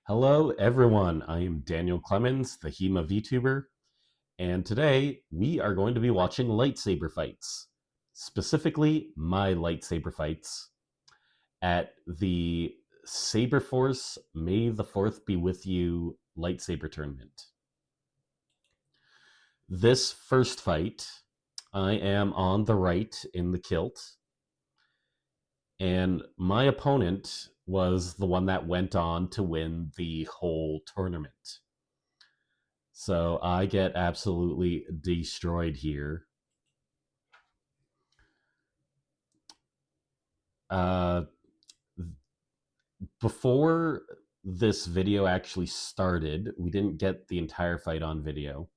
Hello, everyone. I am Daniel Clemens, the HEMA Vtuber, and today we are going to be watching lightsaber fights, specifically my lightsaber fights at the Saberforce May the 4th Be With You lightsaber tournament. This first fight, I am on the right in the kilt, and my opponent was the one that went on to win the whole tournament. So I get absolutely destroyed here. Uh, Before this video actually started, we didn't get the entire fight on video.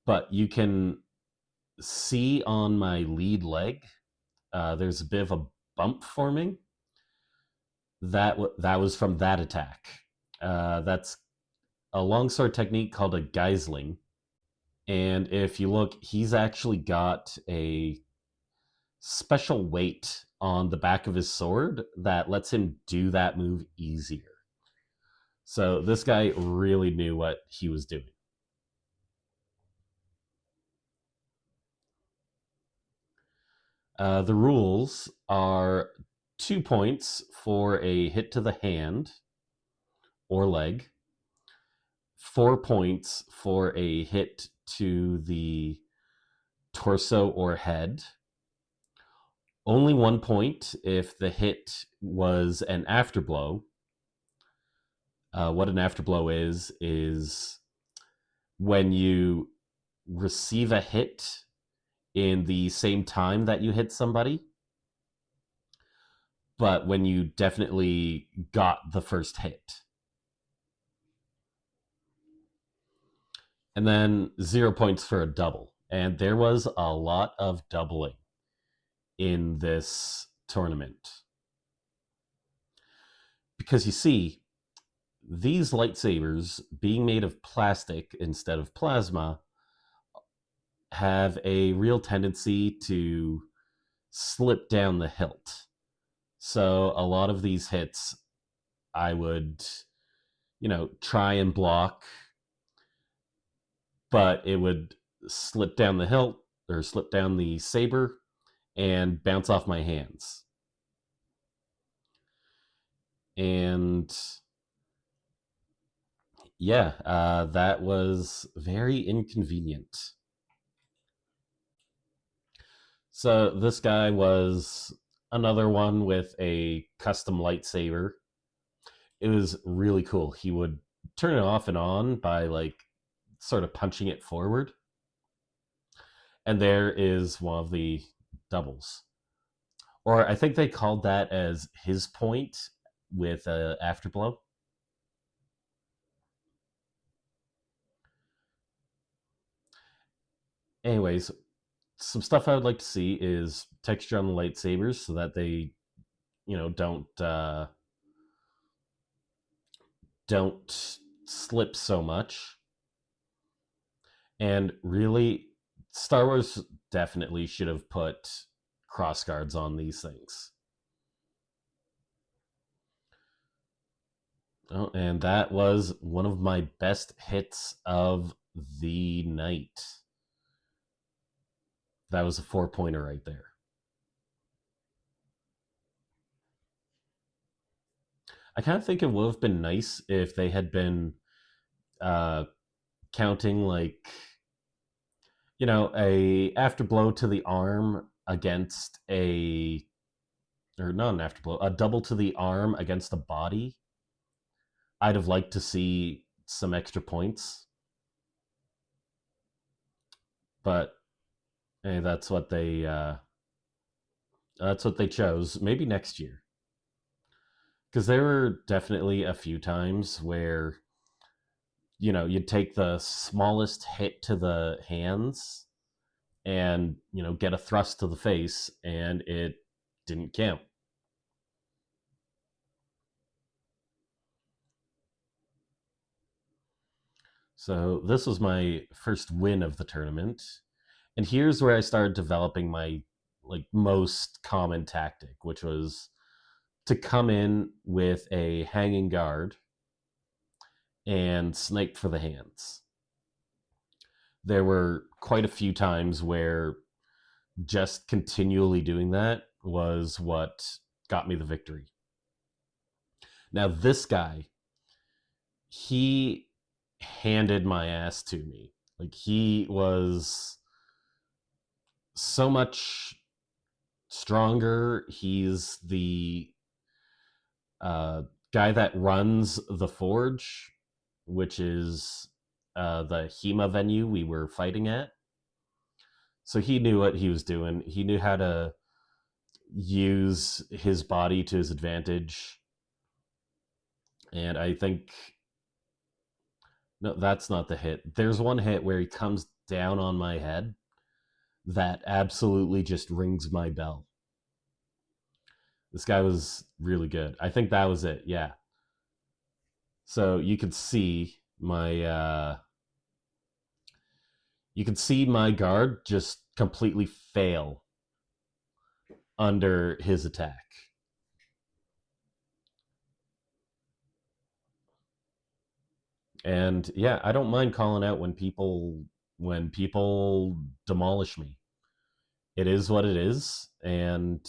But you can see on my lead leg, there's a bit of a bump forming. That was from that attack. That's a longsword technique called a geisling. And if you look, he's actually got a special weight on the back of his sword that lets him do that move easier. So this guy really knew what he was doing. The rules are 2 points for a hit to the hand or leg, 4 points for a hit to the torso or head, only 1 point if the hit was an afterblow. What an afterblow is when you receive a hit in the same time that you hit somebody, but when you definitely got the first hit. And then 0 points for a double. And there was a lot of doubling in this tournament. Because you see, these lightsabers, being made of plastic instead of plasma, have a real tendency to slip down the hilt. So a lot of these hits, I would, try and block, but it would slip down the hilt or slip down the saber and bounce off my hands. And yeah, that was very inconvenient. So this guy was another one with a custom lightsaber. It was really cool. He would turn it off and on by sort of punching it forward. And there is one of the doubles. Or I think they called that as his point with a afterblow. Anyways, some stuff I would like to see is texture on the lightsabers so that they, don't slip so much. And really, Star Wars definitely should have put crossguards on these things. Oh, and that was one of my best hits of the night. That was a 4-pointer right there. I kind of think it would have been nice if they had been counting a afterblow to the arm against a double to the arm against a body. I'd have liked to see some extra points, but hey, that's what they chose. Maybe next year, because there were definitely a few times where you'd take the smallest hit to the hands and get a thrust to the face, and it didn't count. So this was my first win of the tournament, and here's where I started developing my most common tactic, which was to come in with a hanging guard and snipe for the hands. There were quite a few times where just continually doing that was what got me the victory. Now, this guy, he handed my ass to me. Like, he was so much stronger. He's the guy that runs the Forge, which is the HEMA venue we were fighting at. So he knew what he was doing. He knew how to use his body to his advantage. And I think... No, that's not the hit. There's one hit where he comes down on my head that absolutely just rings my bell. This guy was really good. I think that was it, yeah. So you could see my guard just completely fail under his attack. And yeah, I don't mind calling out when people demolish me. It is what it is, and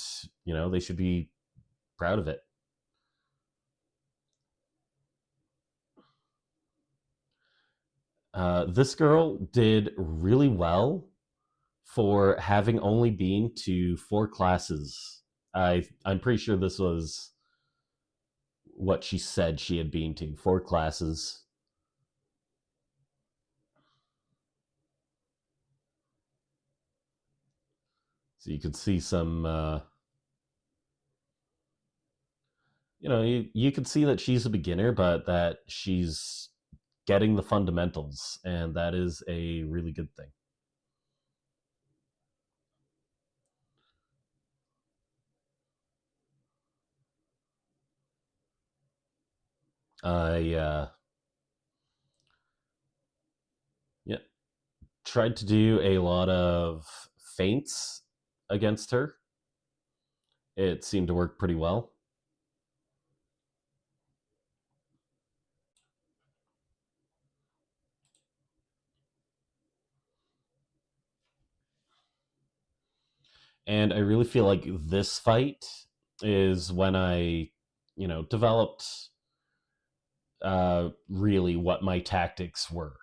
they should be proud of it. This girl did really well for having only been to 4 classes. I'm pretty sure this was what she said she had been to, 4 classes. So you can see some, you can see that she's a beginner, but that she's getting the fundamentals, and that is a really good thing. I tried to do a lot of feints against her. It seemed to work pretty well. And I really feel like this fight is when I, developed really what my tactics were.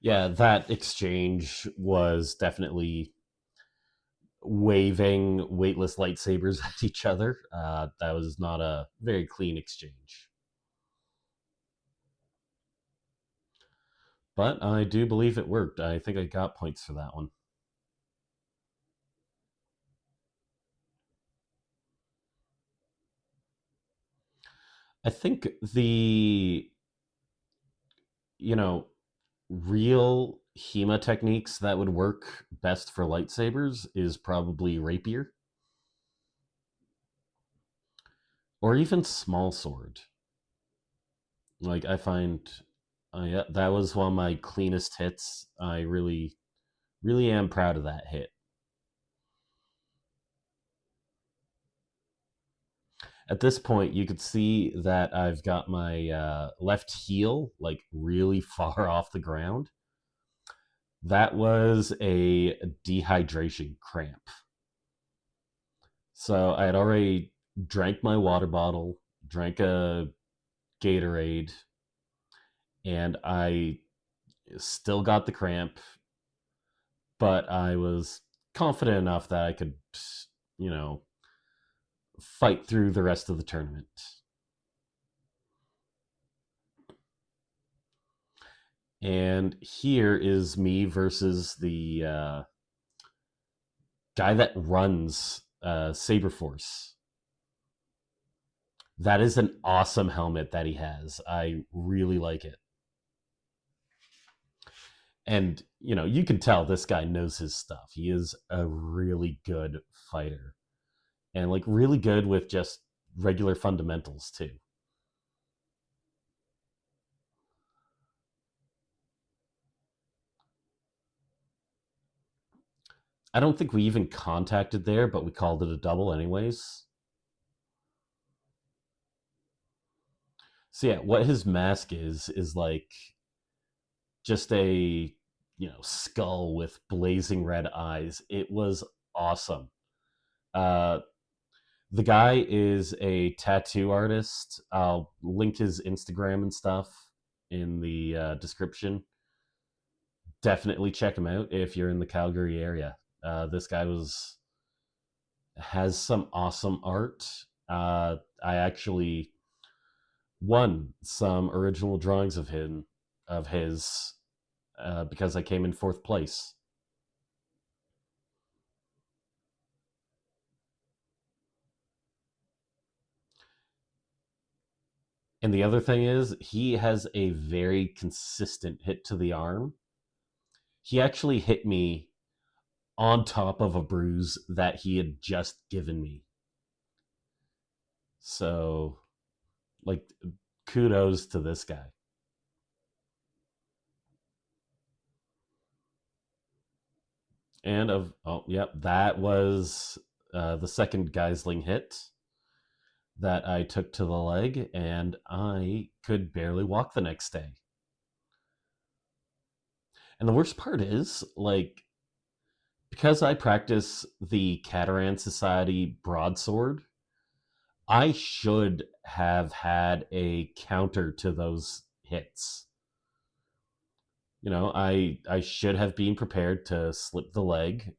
Yeah, that exchange was definitely waving weightless lightsabers at each other. That was not a very clean exchange. But I do believe it worked. I think I got points for that one. I think the, real HEMA techniques that would work best for lightsabers is probably rapier. Or even small sword. Like, I find yeah, that was one of my cleanest hits. I really, really am proud of that hit. At this point, you could see that I've got my left heel like really far off the ground. That was a dehydration cramp. So I had already drank my water bottle, drank a Gatorade, and I still got the cramp, but I was confident enough that I could, fight through the rest of the tournament. And here is me versus the guy that runs Saber Force. That is an awesome helmet that he has. I really like it. And, you can tell this guy knows his stuff. He is a really good fighter. And, like, really good with just regular fundamentals too. I don't think we even contacted there, but we called it a double anyways. So yeah, what his mask is like just a skull with blazing red eyes. It was awesome. Uh, the guy is a tattoo artist. I'll link his Instagram and stuff in the description. Definitely check him out if you're in the Calgary area. This guy was has some awesome art. I actually won some original drawings of his because I came in fourth place. And the other thing is, he has a very consistent hit to the arm. He actually hit me on top of a bruise that he had just given me. So, like, kudos to this guy. And yep, that was the second Geisling hit that I took to the leg, and I could barely walk the next day. And the worst part is, like, because I practice the Cataran Society broadsword, I should have had a counter to those hits. I should have been prepared to slip the leg,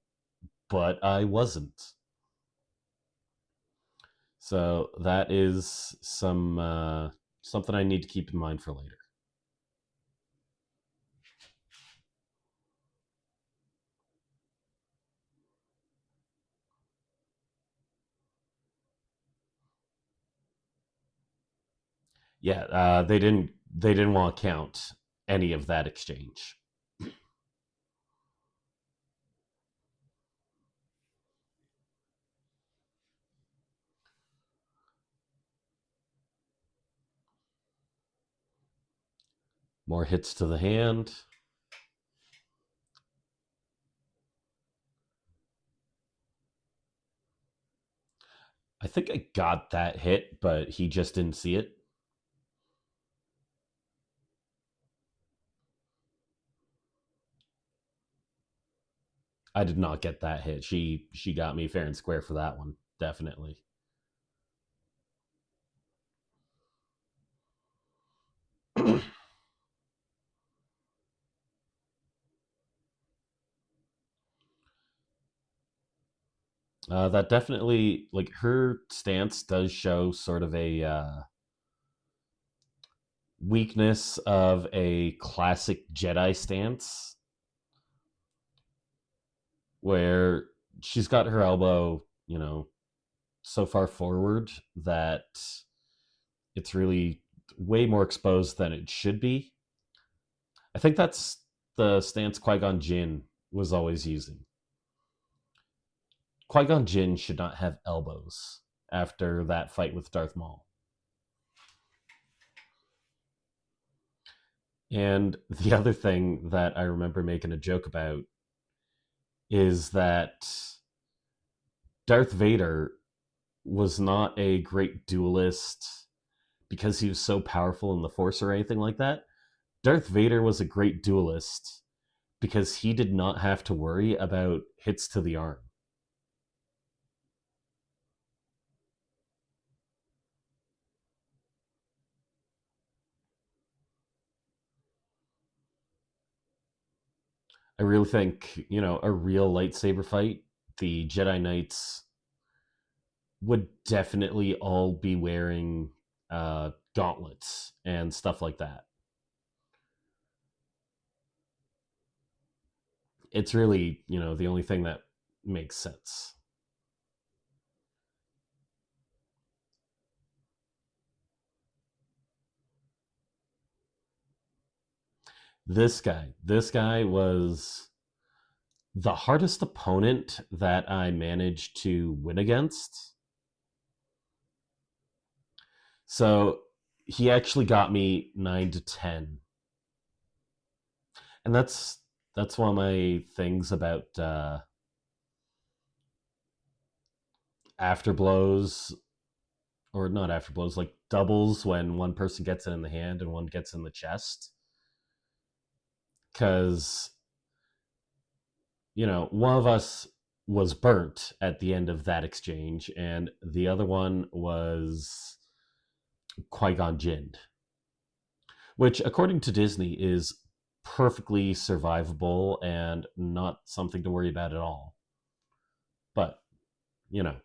but I wasn't. So that is something I need to keep in mind for later. Yeah, they didn't want to count any of that exchange. More hits to the hand. I think I got that hit, but he just didn't see it. I did not get that hit. She got me fair and square for that one, definitely. That definitely, like, her stance does show sort of a weakness of a classic Jedi stance, where she's got her elbow, so far forward that it's really way more exposed than it should be. I think that's the stance Qui Gon Jinn was always using. Qui Gon Jinn should not have elbows after that fight with Darth Maul. And the other thing that I remember making a joke about is that Darth Vader was not a great duelist because he was so powerful in the Force or anything like that. Darth Vader was a great duelist because he did not have to worry about hits to the arm. I really think, a real lightsaber fight, the Jedi Knights would definitely all be wearing gauntlets and stuff like that. It's really, the only thing that makes sense. This guy was the hardest opponent that I managed to win against. So he actually got me 9 to 10, and that's one of my things about afterblows, or not afterblows, like doubles when one person gets it in the hand and one gets in the chest, because one of us was burnt at the end of that exchange, and the other one was Qui-Gon Jinned, which, according to Disney, is perfectly survivable and not something to worry about at all. But, you know,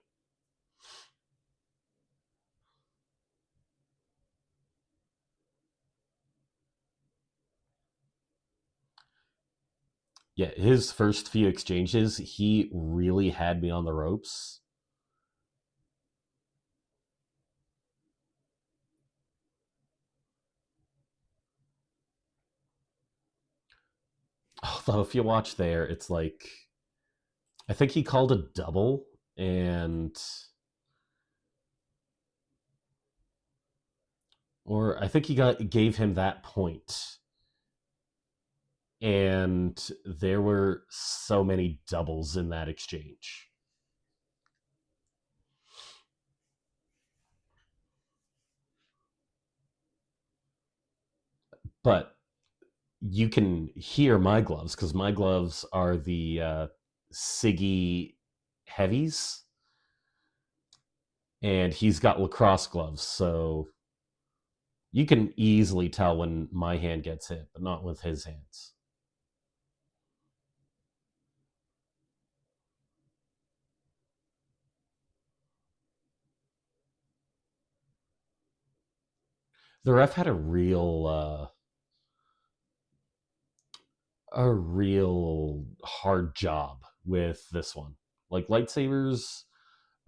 yeah, his first few exchanges, he really had me on the ropes. Although, if you watch there, it's like, I think he called a double, and or I think he gave him that point, and there were so many doubles in that exchange. But you can hear my gloves, because my gloves are the Siggy heavies, and he's got lacrosse gloves, so you can easily tell when my hand gets hit, but not with his hands. The ref had a real hard job with this one. Like, lightsabers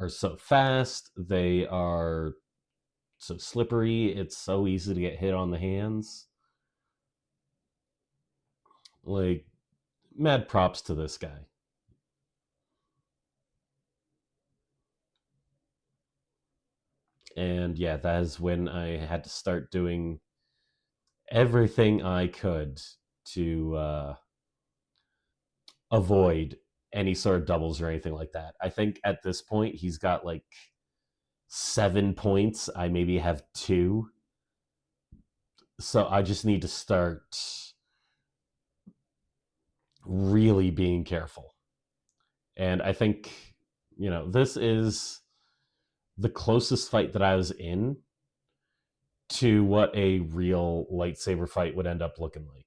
are so fast, they are so slippery, it's so easy to get hit on the hands. Like, mad props to this guy. And yeah, that is when I had to start doing everything I could to avoid any sort of doubles or anything like that. I think at this point he's got like 7 points. I maybe have two. So I just need to start really being careful. And I think, this is the closest fight that I was in to what a real lightsaber fight would end up looking like.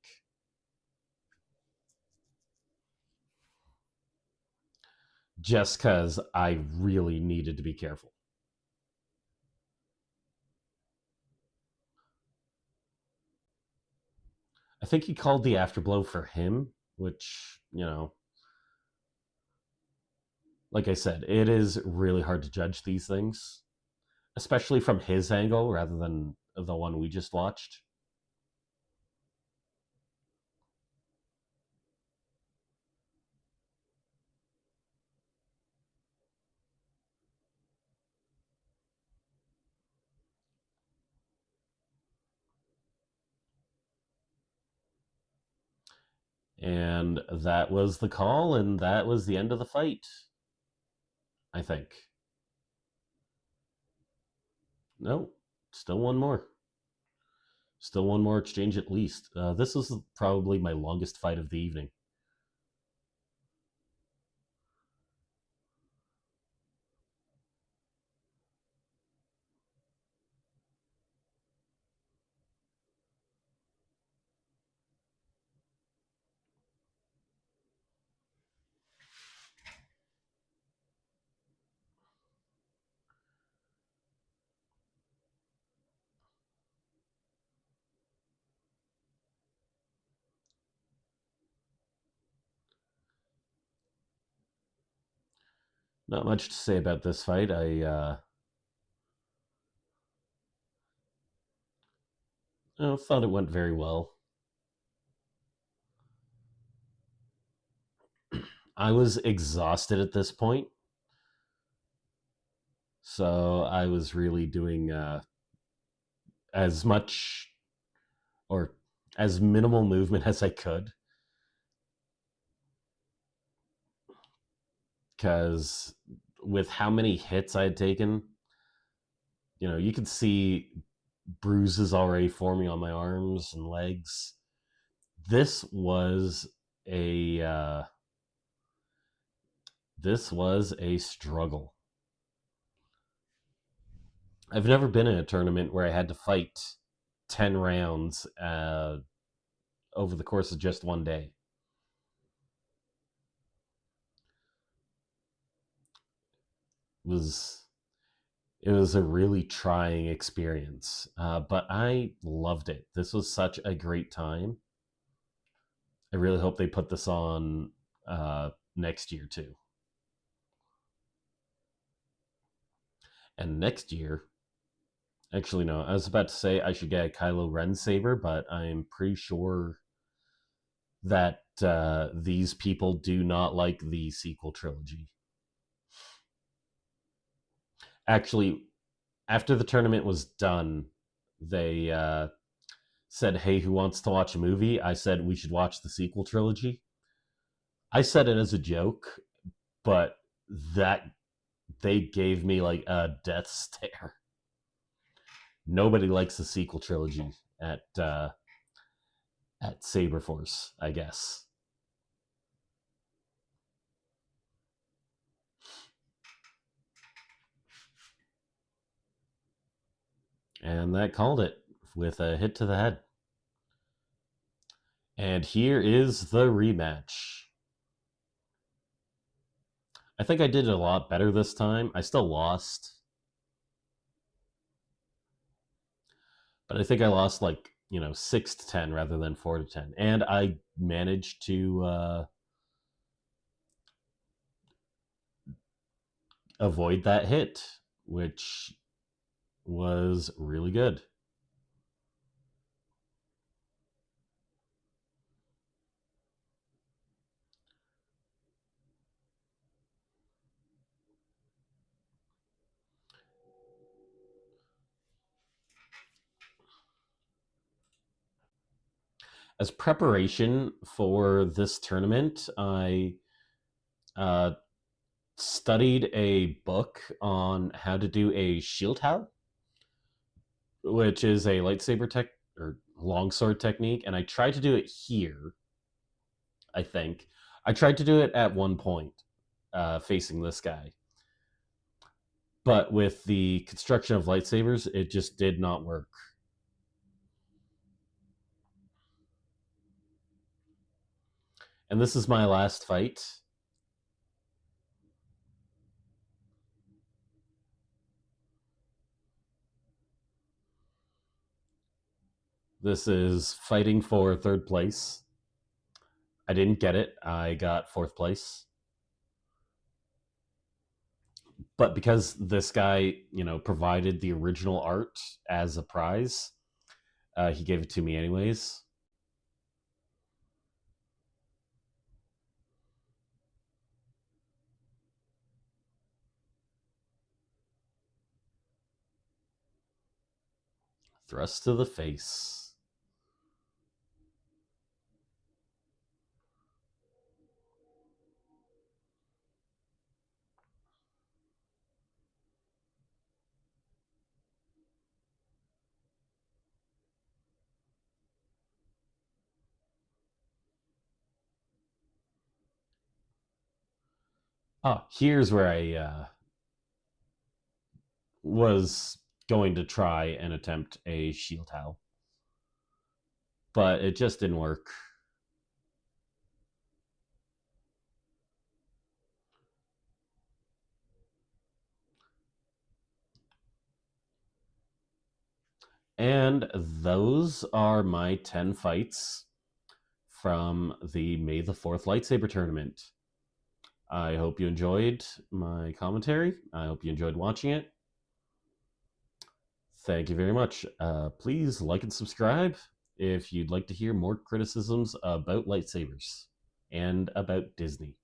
Just because I really needed to be careful. I think he called the afterblow for him, which, like I said, it is really hard to judge these things, especially from his angle rather than the one we just watched. And that was the call, and that was the end of the fight, I think. No, still one more. Still one more exchange at least. This was probably my longest fight of the evening. Not much to say about this fight. I thought it went very well. I was exhausted at this point, so I was really doing as much or as minimal movement as I could, because with how many hits I had taken, you could see bruises already forming on my arms and legs. This was a struggle. I've never been in a tournament where I had to fight 10 rounds over the course of just one day. It was a really trying experience, but I loved it. This was such a great time. I really hope they put this on next year too. And next year, actually, no, I was about to say I should get a Kylo Ren saber, but I'm pretty sure that these people do not like the sequel trilogy. Actually, after the tournament was done, they said, "Hey, who wants to watch a movie?" I said we should watch the sequel trilogy. I said it as a joke, but that they gave me like a death stare. Nobody likes the sequel trilogy at Saberforce, I guess. And that called it with a hit to the head. And here is the rematch. I think I did a lot better this time. I still lost, but I think I lost like 6-10 rather than 4-10, and I managed to avoid that hit, which was really good. As preparation for this tournament, I studied a book on how to do a shield hao, which is a lightsaber tech or longsword technique, and I tried to do it here. I think I tried to do it at one point, facing this guy, but with the construction of lightsabers, it just did not work. And this is my last fight. This is fighting for third place. I didn't get it. I got fourth place. But because this guy, provided the original art as a prize, he gave it to me anyways. Thrust to the face. Oh, here's where I was going to try and attempt a shield hao, but it just didn't work. And those are my 10 fights from the May the 4th lightsaber tournament. I hope you enjoyed my commentary. I hope you enjoyed watching it. Thank you very much. Please like and subscribe if you'd like to hear more criticisms about lightsabers and about Disney.